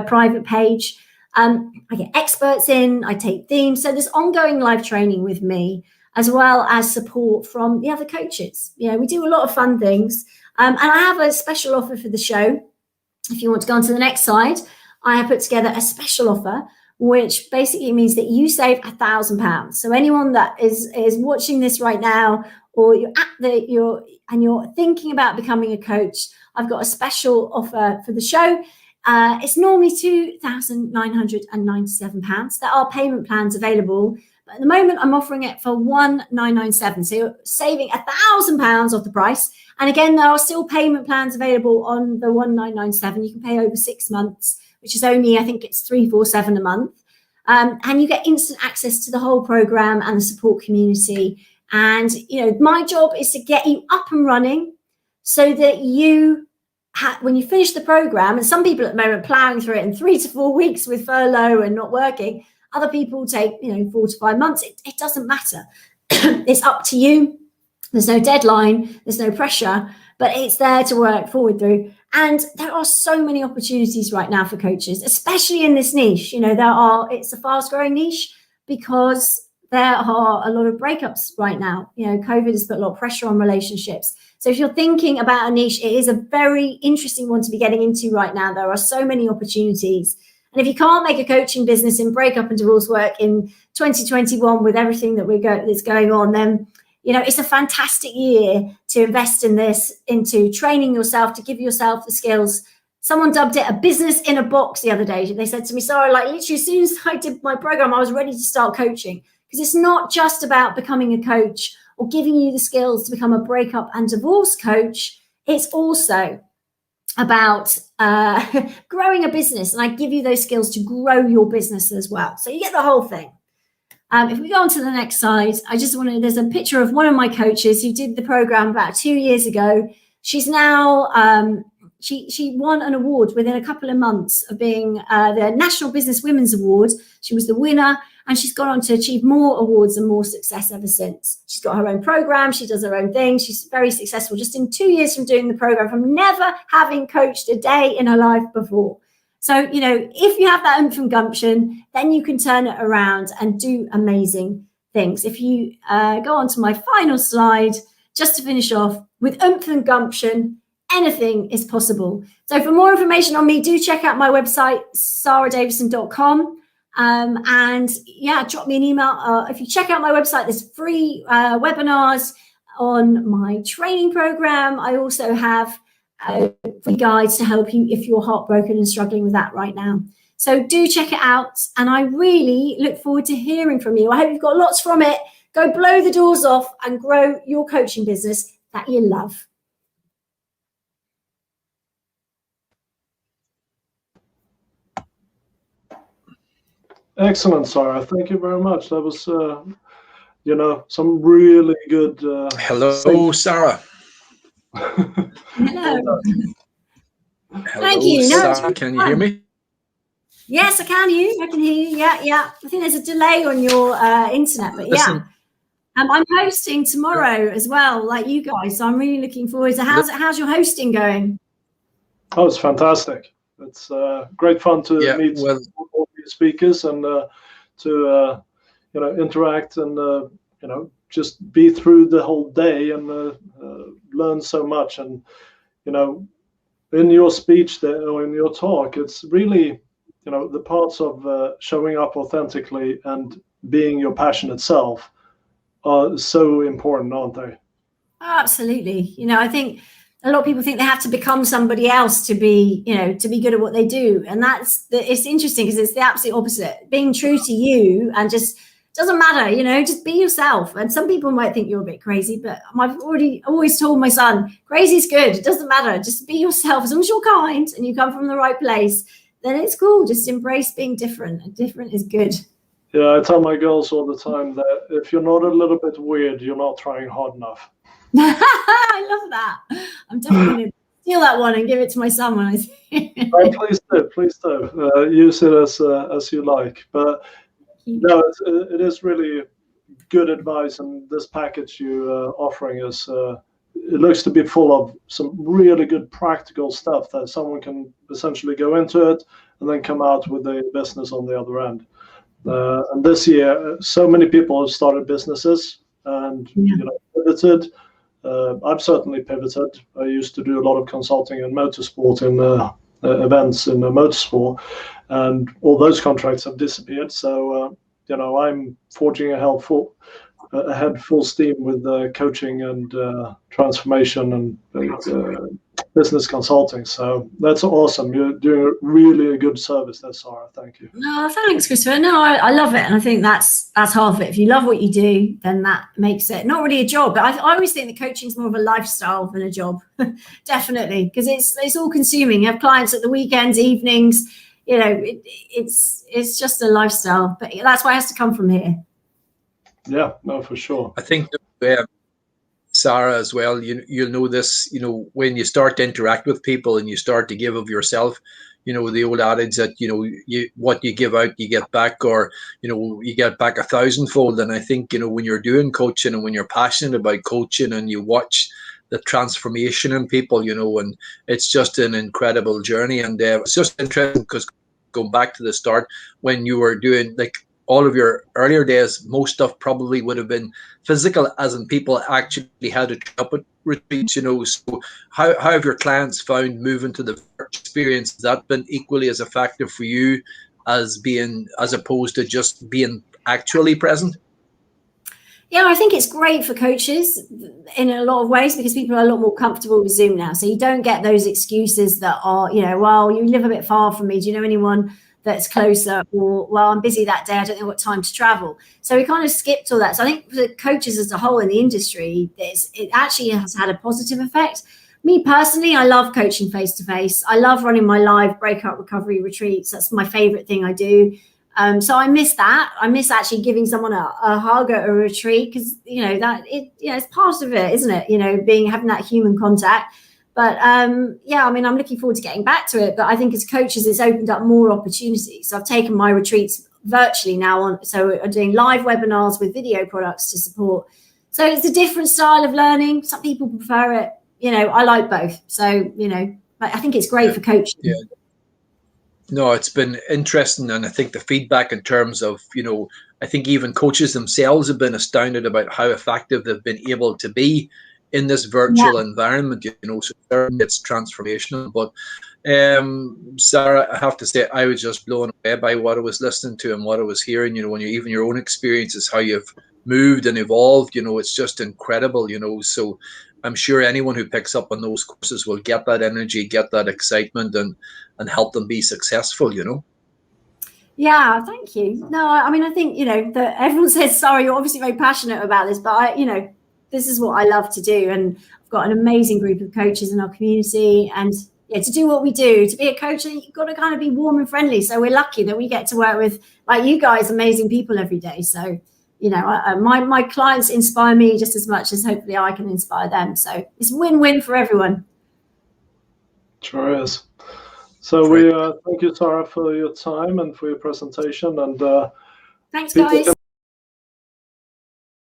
private page. I get experts in, I take themes. So there's ongoing live training with me, as well as support from the other coaches. We do a lot of fun things. And I have a special offer for the show. If you want to go on to the next slide, I have put together a special offer, which basically means that you save £1,000. So anyone that is watching this right now, or you're thinking about becoming a coach, I've got a special offer for the show. It's normally £2,997. There are payment plans available, but at the moment I'm offering it for £1,997. So you're saving £1,000 off the price. And again, there are still payment plans available on the £1,997. You can pay over 6 months, which is only, I think it's $347 a month. And you get instant access to the whole program and the support community. And, my job is to get you up and running so that when you finish the program, and some people at the moment plowing through it in 3 to 4 weeks with furlough and not working, other people take, 4 to 5 months. It doesn't matter. It's up to you. There's no deadline. There's no pressure, but it's there to work forward through. And there are so many opportunities right now for coaches, especially in this niche. It's a fast growing niche because there are a lot of breakups right now. COVID has put a lot of pressure on relationships. So if you're thinking about a niche, it is a very interesting one to be getting into right now. There are so many opportunities. And if you can't make a coaching business in breakup and divorce work in 2021 with everything that's going on, then it's a fantastic year to invest in this, into training yourself, to give yourself the skills. Someone dubbed it a business in a box the other day. They said to me, Sarah, literally as soon as I did my program, I was ready to start coaching, because it's not just about becoming a coach or giving you the skills to become a breakup and divorce coach. It's also about growing a business. And I give you those skills to grow your business as well. So you get the whole thing. If we go on to the next slide, there's a picture of one of my coaches who did the program about 2 years ago. She's now, she won an award within a couple of months of being the National Business Women's Award. She was the winner, and she's gone on to achieve more awards and more success ever since. She's got her own program. She does her own thing. She's very successful just in 2 years from doing the program, from never having coached a day in her life before. So, if you have that oomph and gumption, then you can turn it around and do amazing things. If you go on to my final slide, just to finish off, with oomph and gumption, anything is possible. So for more information on me, do check out my website, sarahdavidson.com. And yeah, drop me an email. If you check out my website, there's free webinars on my training program. I also have free guides to help you if you're heartbroken and struggling with that right now. So do check it out. And I really look forward to hearing from you. I hope you've got lots from it. Go blow the doors off and grow your coaching business that you love. Excellent, Sarah. Thank you very much. That was, some really good. Hello, Sarah. Hello. Thank you. Sarah, can you hear me? Yes, I can hear you. I can hear you. Yeah. I think there's a delay on your internet, but yeah. I'm hosting tomorrow as well, like you guys. So I'm really looking forward to how's your hosting going? Oh, it's fantastic. It's great fun to meet all these speakers and to interact and just be through the whole day and learn so much. And in your speech there or in your talk, it's really the parts of showing up authentically and being your passionate self are so important, aren't they? Oh, absolutely. I think a lot of people think they have to become somebody else to be good at what they do. And it's interesting because it's the absolute opposite. Being true to you and just doesn't matter, just be yourself. And some people might think you're a bit crazy, but I've always told my son, crazy's good. It doesn't matter. Just be yourself. As long as you're kind and you come from the right place, then it's cool. Just embrace being different. And different is good. Yeah, I tell my girls all the time that if you're not a little bit weird, you're not trying hard enough. I love that. I'm definitely going to steal that one and give it to my son when I see it. Please do. Use it as you like. But no, it is really good advice, and this package you offering is it looks to be full of some really good practical stuff that someone can essentially go into it and then come out with a business on the other end. And this year, so many people have started businesses and pivoted. I've certainly pivoted. I used to do a lot of consulting in motorsport in events in motorsport, and all those contracts have disappeared. So I'm forging ahead full steam with coaching and transformation and business consulting. So that's awesome. You're doing really a good service there, Sarah. Thank you. No, thanks, Christopher. No, I love it. And I think that's half of it. If you love what you do, then that makes it not really a job. But I always think that coaching is more of a lifestyle than a job. Definitely. Because it's all consuming. You have clients at the weekends, evenings, it's just a lifestyle. But that's why it has to come from here. Yeah, no, for sure. I think Sarah as well, you'll know this, when you start to interact with people and you start to give of yourself, the old adage that, what you give out, you get back, or, you get back 1,000-fold. And I think, when you're doing coaching and when you're passionate about coaching and you watch the transformation in people, and it's just an incredible journey. And it's just interesting because going back to the start, when you were doing all of your earlier days, most stuff probably would have been physical, as in people actually had to turn up at retreats, So how have your clients found moving to the experience? Has that been equally as effective for you as opposed to just being actually present? Yeah, I think it's great for coaches in a lot of ways because people are a lot more comfortable with Zoom now. So you don't get those excuses that are, well, you live a bit far from me. Do you know anyone that's closer? Or, well, I'm busy that day. I don't know what time to travel. So we kind of skipped all that. So I think for coaches as a whole in the industry, it actually has had a positive effect. Me personally, I love coaching face-to-face. I love running my live breakup recovery retreats. That's my favorite thing I do. So I miss that. I miss actually giving someone a hug at a retreat because, it's part of it, isn't it? Having that human contact. But I'm looking forward to getting back to it. But I think as coaches, it's opened up more opportunities. So I've taken my retreats virtually now so I'm doing live webinars with video products to support. So it's a different style of learning. Some people prefer it. I like both. So, I think it's great for coaching. Yeah. No, it's been interesting. And I think the feedback in terms of, I think even coaches themselves have been astounded about how effective they've been able to be in this virtual environment, you know, so certainly it's transformational. But Sarah, I have to say, I was just blown away by what I was listening to and what I was hearing, you know, when you even your own experiences, how you've moved and evolved, you know, it's just incredible, you know. So I'm sure anyone who picks up on those courses will get that energy, get that excitement, and help them be successful, you know. Yeah, thank you. No, I mean, I think, you know, that everyone says, sorry, you're obviously very passionate about this, but you know, this is what I love to do. And I've got an amazing group of coaches in our community, and yeah, to do what we do, to be a coach, you've got to kind of be warm and friendly. So we're lucky that we get to work with, like you guys, amazing people every day. So, you know, my clients inspire me just as much as hopefully I can inspire them. So it's win-win for everyone. Sure is. So we thank you, Sarah, for your time and for your presentation. And thanks, guys.